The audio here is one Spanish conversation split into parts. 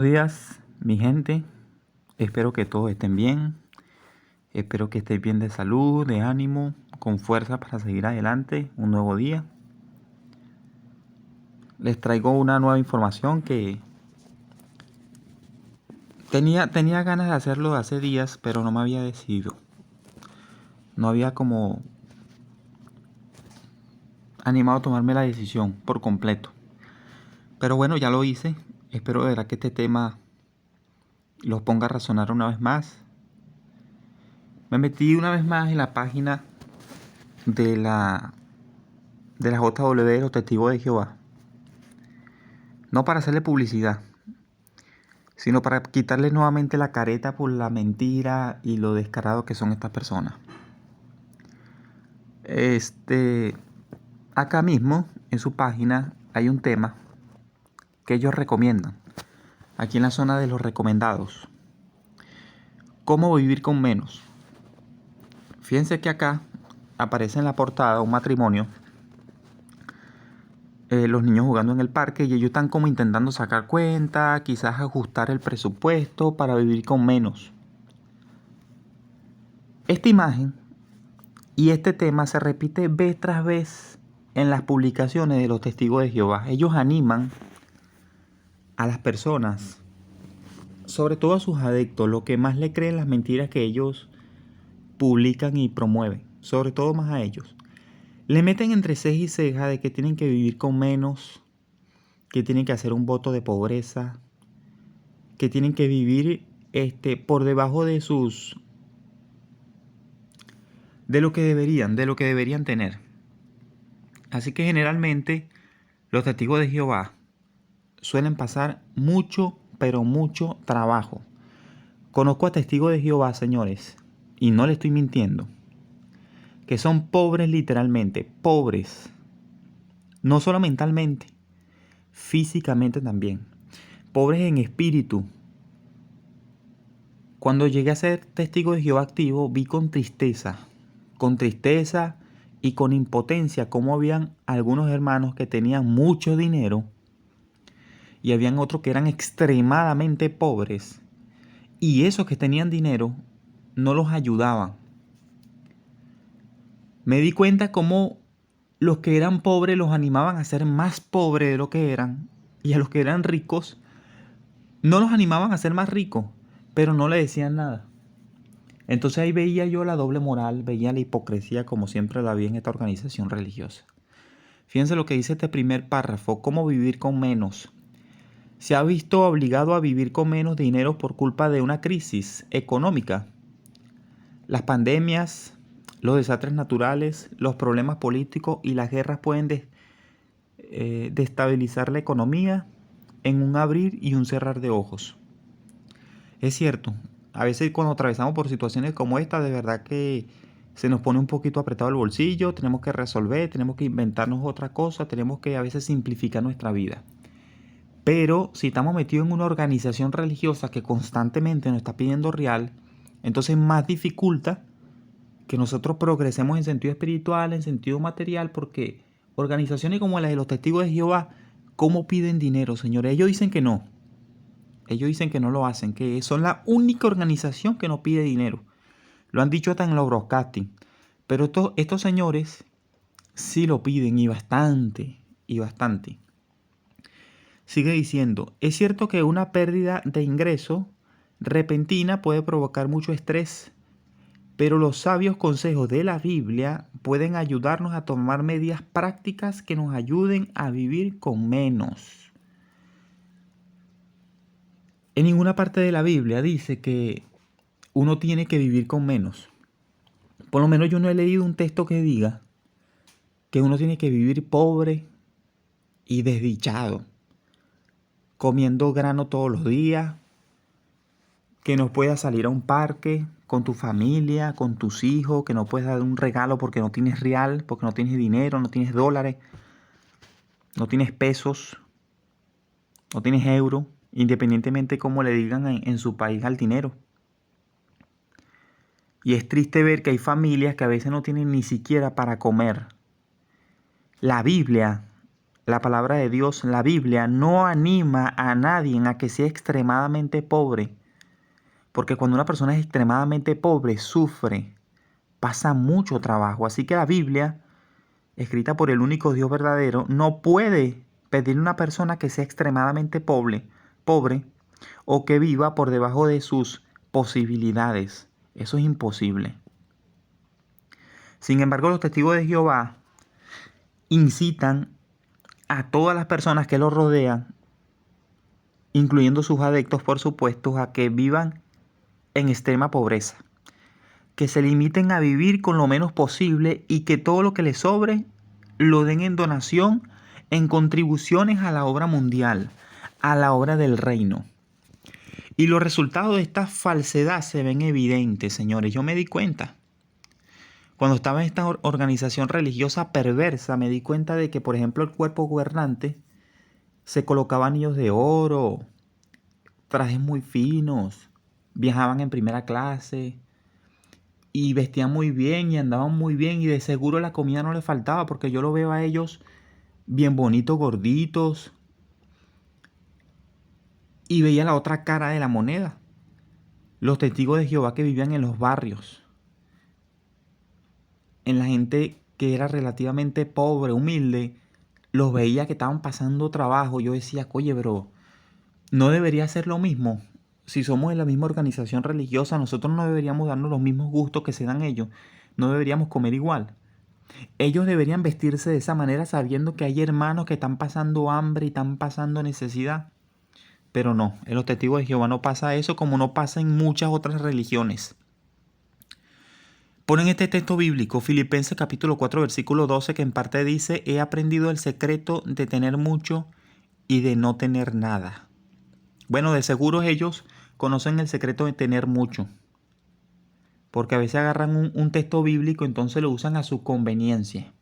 Buenos días, mi gente. Espero que todos estén bien. Espero que estén bien de salud, de ánimo, con fuerza para seguir adelante. Un nuevo día. Les traigo una nueva información que tenía ganas de hacerlo hace días, pero no me había decidido. No había como animado a tomarme la decisión por completo. Pero bueno, ya lo hice. Espero de verdad que este tema los ponga a razonar una vez más. Me metí una vez más en la página de la JW de los Testigos de Jehová. No para hacerle publicidad, sino para quitarles nuevamente la careta por la mentira y lo descarado que son estas personas. Acá mismo, en su página, hay un tema que ellos recomiendan. Aquí en la zona de los recomendados. ¿Cómo vivir con menos? Fíjense que acá aparece en la portada un matrimonio. Los niños jugando en el parque y ellos están como intentando sacar cuenta, quizás ajustar el presupuesto para vivir con menos. Esta imagen y este tema se repite vez tras vez en las publicaciones de los Testigos de Jehová. Ellos animan a las personas, sobre todo a sus adeptos, lo que más le creen las mentiras que ellos publican y promueven, sobre todo más a ellos. Le meten entre ceja y ceja de que tienen que vivir con menos, que tienen que hacer un voto de pobreza, que tienen que vivir por debajo de de lo que deberían tener. Así que generalmente los testigos de Jehová suelen pasar mucho, pero mucho trabajo. Conozco a testigos de Jehová, señores, y no le estoy mintiendo, que son pobres literalmente, pobres, no solo mentalmente, físicamente también, pobres en espíritu. Cuando llegué a ser testigo de Jehová activo, vi con tristeza y con impotencia cómo habían algunos hermanos que tenían mucho dinero y habían otros que eran extremadamente pobres, y esos que tenían dinero no los ayudaban. Me di cuenta cómo los que eran pobres los animaban a ser más pobres de lo que eran, y a los que eran ricos no los animaban a ser más ricos, pero no le decían nada. Entonces ahí veía yo la doble moral, veía la hipocresía como siempre la vi en esta organización religiosa. Fíjense lo que dice este primer párrafo: ¿cómo vivir con menos? Se ha visto obligado a vivir con menos dinero por culpa de una crisis económica. Las pandemias, los desastres naturales, los problemas políticos y las guerras pueden destabilizar la economía en un abrir y un cerrar de ojos. Es cierto, a veces cuando atravesamos por situaciones como esta, de verdad que se nos pone un poquito apretado el bolsillo, tenemos que resolver, tenemos que inventarnos otra cosa, tenemos que a veces simplificar nuestra vida. Pero si estamos metidos en una organización religiosa que constantemente nos está pidiendo real, entonces más dificulta que nosotros progresemos en sentido espiritual, en sentido material, porque organizaciones como las de los Testigos de Jehová, ¿cómo piden dinero, señores? Ellos dicen que no. Ellos dicen que no lo hacen, que son la única organización que no pide dinero. Lo han dicho hasta en los broadcasting. Pero estos señores sí lo piden, y bastante, y bastante. Sigue diciendo: es cierto que una pérdida de ingreso repentina puede provocar mucho estrés, pero los sabios consejos de la Biblia pueden ayudarnos a tomar medidas prácticas que nos ayuden a vivir con menos. En ninguna parte de la Biblia dice que uno tiene que vivir con menos. Por lo menos yo no he leído un texto que diga que uno tiene que vivir pobre y desdichado, comiendo grano todos los días, que no puedas salir a un parque con tu familia, con tus hijos, que no puedes dar un regalo porque no tienes real, porque no tienes dinero, no tienes dólares, no tienes pesos, no tienes euros, independientemente cómo le digan en su país al dinero. Y es triste ver que hay familias que a veces no tienen ni siquiera para comer. La Biblia la palabra de Dios, la Biblia, no anima a nadie a que sea extremadamente pobre. Porque cuando una persona es extremadamente pobre, sufre, pasa mucho trabajo. Así que la Biblia, escrita por el único Dios verdadero, no puede pedirle a una persona que sea extremadamente pobre o que viva por debajo de sus posibilidades. Eso es imposible. Sin embargo, los testigos de Jehová incitan a todas las personas que lo rodean, incluyendo sus adeptos, por supuesto, a que vivan en extrema pobreza, que se limiten a vivir con lo menos posible y que todo lo que les sobre lo den en donación, en contribuciones a la obra mundial, a la obra del reino. Y los resultados de esta falsedad se ven evidentes, señores. Yo me di cuenta. Cuando estaba en esta organización religiosa perversa, me di cuenta de que, por ejemplo, el cuerpo gobernante se colocaba anillos de oro, trajes muy finos, viajaban en primera clase y vestían muy bien y andaban muy bien y de seguro la comida no les faltaba porque yo lo veo a ellos bien bonitos, gorditos, y veía la otra cara de la moneda. Los testigos de Jehová que vivían en los barrios, en la gente que era relativamente pobre, humilde, los veía que estaban pasando trabajo. Yo decía, oye, bro, no debería ser lo mismo. Si somos de la misma organización religiosa, nosotros no deberíamos darnos los mismos gustos que se dan ellos. No deberíamos comer igual. Ellos deberían vestirse de esa manera sabiendo que hay hermanos que están pasando hambre y están pasando necesidad. Pero no, en los testigos de Jehová no pasa eso como no pasa en muchas otras religiones. Ponen este texto bíblico, Filipenses capítulo 4, versículo 12, que en parte dice, he aprendido el secreto de tener mucho y de no tener nada. Bueno, de seguro ellos conocen el secreto de tener mucho, porque a veces agarran un texto bíblico, entonces lo usan a su conveniencia.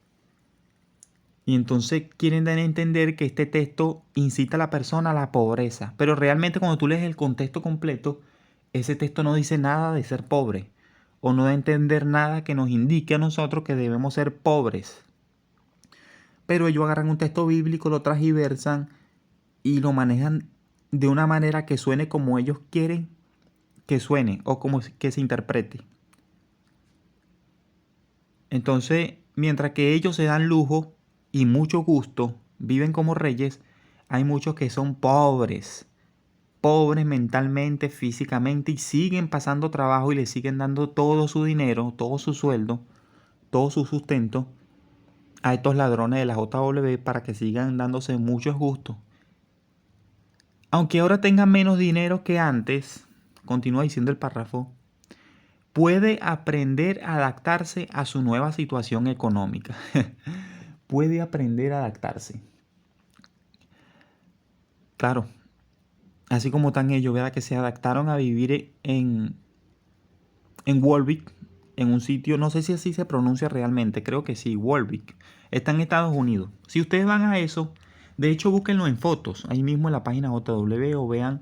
Y entonces quieren dar a entender que este texto incita a la persona a la pobreza. Pero realmente cuando tú lees el contexto completo, ese texto no dice nada de ser pobre. O no da a entender nada que nos indique a nosotros que debemos ser pobres. Pero ellos agarran un texto bíblico, lo transgiversan y lo manejan de una manera que suene como ellos quieren que suene o como que se interprete. Entonces, mientras que ellos se dan lujo y mucho gusto, viven como reyes, hay muchos que son pobres, pobres mentalmente, físicamente, y siguen pasando trabajo y le siguen dando todo su dinero, todo su sueldo, todo su sustento a estos ladrones de la JW para que sigan dándose muchos gustos. Aunque ahora tengan menos dinero que antes, continúa diciendo el párrafo, puede aprender a adaptarse a su nueva situación económica. Puede aprender a adaptarse. Claro, así como están ellos, ¿verdad? Que se adaptaron a vivir en Warwick, en un sitio, no sé si así se pronuncia realmente, creo que sí, Warwick. Está en Estados Unidos. Si ustedes van a eso, de hecho búsquenlo en fotos, ahí mismo en la página JW, o vean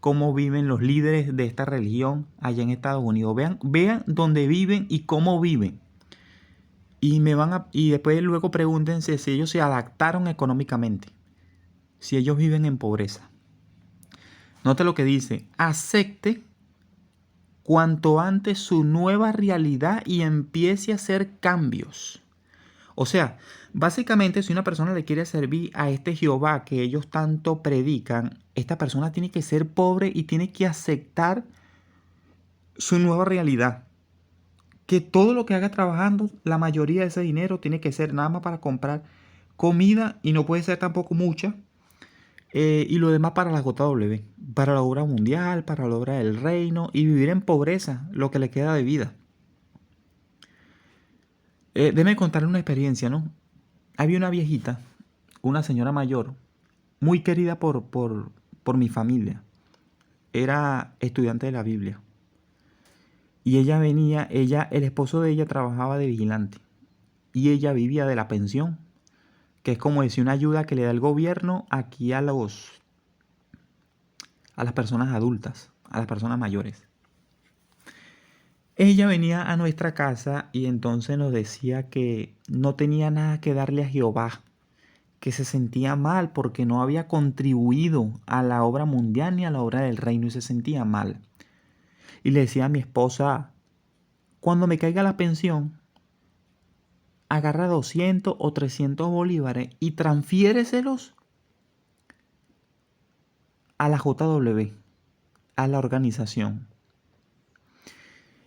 cómo viven los líderes de esta religión allá en Estados Unidos. Vean dónde viven y cómo viven. Y después luego pregúntense si ellos se adaptaron económicamente, si ellos viven en pobreza. Note lo que dice, acepte cuanto antes su nueva realidad y empiece a hacer cambios. O sea, básicamente si una persona le quiere servir a este Jehová que ellos tanto predican, esta persona tiene que ser pobre y tiene que aceptar su nueva realidad. Que todo lo que haga trabajando, la mayoría de ese dinero tiene que ser nada más para comprar comida y no puede ser tampoco mucha. Y lo demás para la JW, para la obra mundial, para la obra del reino y vivir en pobreza, lo que le queda de vida. Déjeme contarle una experiencia, ¿no? Había una viejita, una señora mayor, muy querida por mi familia. Era estudiante de la Biblia. Y el esposo de ella trabajaba de vigilante. Y ella vivía de la pensión, que es como decir una ayuda que le da el gobierno aquí a las personas adultas, a las personas mayores. Ella venía a nuestra casa y entonces nos decía que no tenía nada que darle a Jehová, que se sentía mal porque no había contribuido a la obra mundial ni a la obra del reino y se sentía mal. Y le decía a mi esposa, cuando me caiga la pensión, agarra 200 o 300 bolívares y transfiéreselos a la JW, a la organización.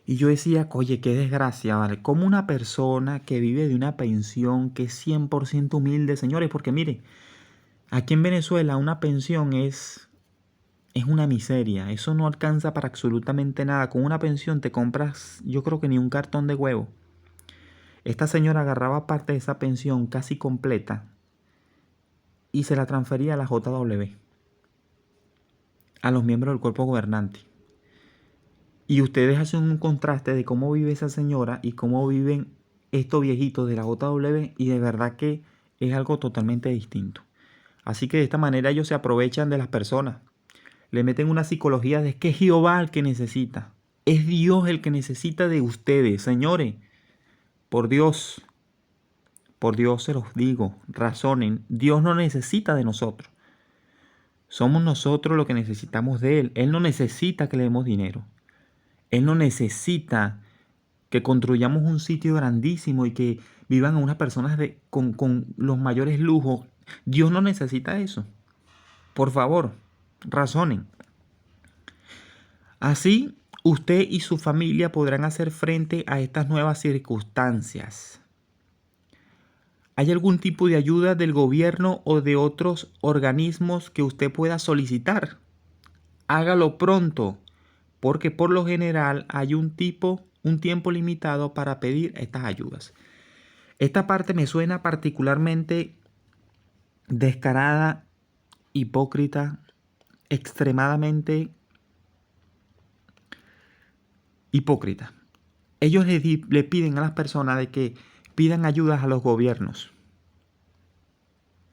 Y yo decía, oye, qué desgracia, ¿vale? Como una persona que vive de una pensión que es 100% humilde, señores, porque mire, aquí en Venezuela una pensión es una miseria, eso no alcanza para absolutamente nada. Con una pensión te compras, yo creo que ni un cartón de huevo. Esta señora agarraba parte de esa pensión casi completa y se la transfería a la JW, a los miembros del cuerpo gobernante. Y ustedes hacen un contraste de cómo vive esa señora y cómo viven estos viejitos de la JW y de verdad que es algo totalmente distinto. Así que de esta manera ellos se aprovechan de las personas. Le meten una psicología de que es Jehová el que necesita. Es Dios el que necesita de ustedes. Señores, por Dios se los digo, razonen. Dios no necesita de nosotros. Somos nosotros los que necesitamos de Él. Él no necesita que le demos dinero. Él no necesita que construyamos un sitio grandísimo y que vivan unas personas con los mayores lujos. Dios no necesita eso. Por favor, razonen. Así, usted y su familia podrán hacer frente a estas nuevas circunstancias. ¿Hay algún tipo de ayuda del gobierno o de otros organismos que usted pueda solicitar? Hágalo pronto, porque por lo general hay un tiempo limitado para pedir estas ayudas. Esta parte me suena particularmente descarada, hipócrita, extremadamente hipócrita. Ellos le piden a las personas de que pidan ayudas a los gobiernos,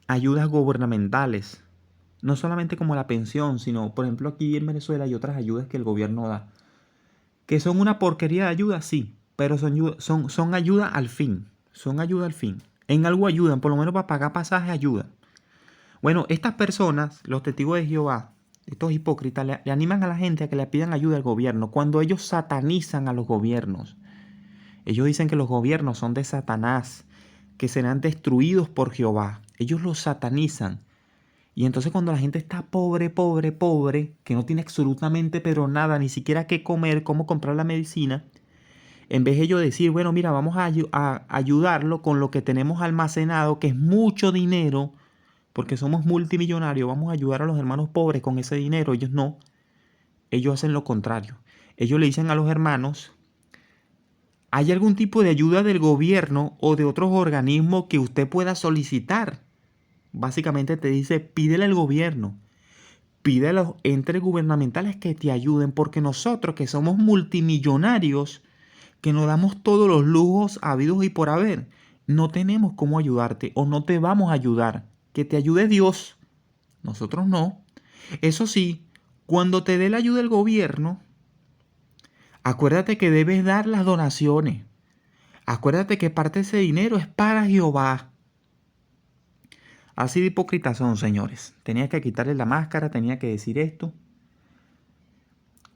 ayudas gubernamentales, no solamente como la pensión, sino por ejemplo aquí en Venezuela hay otras ayudas que el gobierno da, que son una porquería de ayuda, sí, pero son ayuda al fin, son ayuda al fin. En algo ayudan, por lo menos para pagar pasaje ayudan. Bueno, estas personas, los testigos de Jehová, estos hipócritas, le animan a la gente a que le pidan ayuda al gobierno cuando ellos satanizan a los gobiernos. Ellos dicen que los gobiernos son de Satanás, que serán destruidos por Jehová. Ellos los satanizan. Y entonces cuando la gente está pobre, que no tiene absolutamente pero nada, ni siquiera qué comer, cómo comprar la medicina, en vez de ellos decir, bueno, mira, vamos a ayudarlo con lo que tenemos almacenado, que es mucho dinero, porque somos multimillonarios, vamos a ayudar a los hermanos pobres con ese dinero. Ellos no. Ellos hacen lo contrario. Ellos le dicen a los hermanos, ¿hay algún tipo de ayuda del gobierno o de otros organismos que usted pueda solicitar? Básicamente te dice, pídele al gobierno, pídele a los entes gubernamentales que te ayuden, porque nosotros que somos multimillonarios, que nos damos todos los lujos habidos y por haber, no tenemos cómo ayudarte o no te vamos a ayudar. Que te ayude Dios, nosotros no. Eso sí, cuando te dé la ayuda del gobierno, acuérdate que debes dar las donaciones. Acuérdate que parte de ese dinero es para Jehová. Así de hipócritas son, señores. Tenía que quitarle la máscara, tenía que decir esto.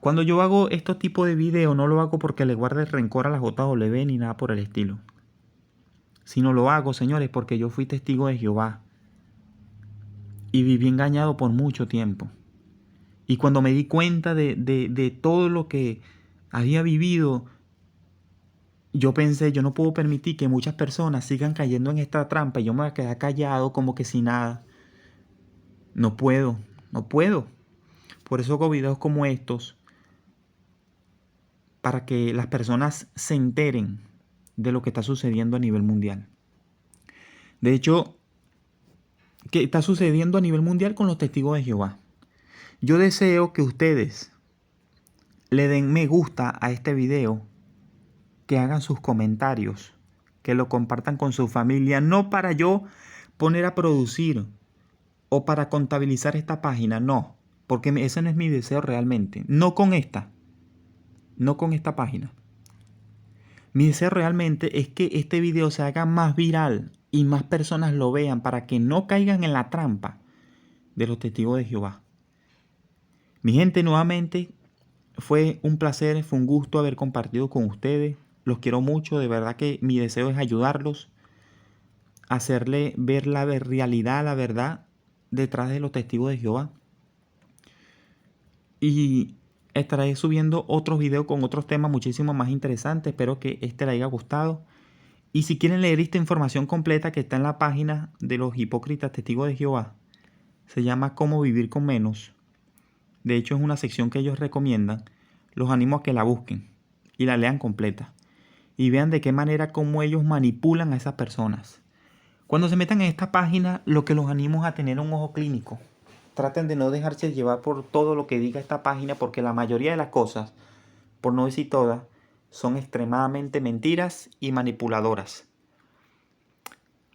Cuando yo hago estos tipos de videos, no lo hago porque le guarde rencor a la JW ni nada por el estilo. Sino lo hago, señores, porque yo fui testigo de Jehová. Y viví engañado por mucho tiempo. Y cuando me di cuenta de todo lo que había vivido, yo pensé, yo no puedo permitir que muchas personas sigan cayendo en esta trampa y yo me voy a quedar callado como que sin nada. No puedo. Por eso hago videos como estos, para que las personas se enteren de lo que está sucediendo a nivel mundial. De hecho, ¿qué está sucediendo a nivel mundial con los testigos de Jehová? Yo deseo que ustedes le den me gusta a este video, que hagan sus comentarios, que lo compartan con su familia, no para yo poner a producir o para contabilizar esta página, no, porque ese no es mi deseo realmente, no con esta página. Mi deseo realmente es que este video se haga más viral y más personas lo vean para que no caigan en la trampa de los testigos de Jehová. Mi gente, nuevamente fue un placer, fue un gusto haber compartido con ustedes. Los quiero mucho, de verdad que mi deseo es ayudarlos, hacerle ver la realidad, la verdad detrás de los testigos de Jehová. Y estaré subiendo otros videos con otros temas muchísimo más interesantes. Espero que este les haya gustado. Y si quieren leer esta información completa que está en la página de los hipócritas testigos de Jehová, se llama Cómo vivir con menos. De hecho, es una sección que ellos recomiendan. Los animo a que la busquen y la lean completa. Y vean de qué manera cómo ellos manipulan a esas personas. Cuando se metan en esta página, lo que los animo es a tener un ojo clínico. Traten de no dejarse llevar por todo lo que diga esta página, porque la mayoría de las cosas, por no decir todas, son extremadamente mentiras y manipuladoras.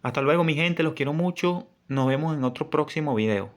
Hasta luego, mi gente, los quiero mucho. Nos vemos en otro próximo video.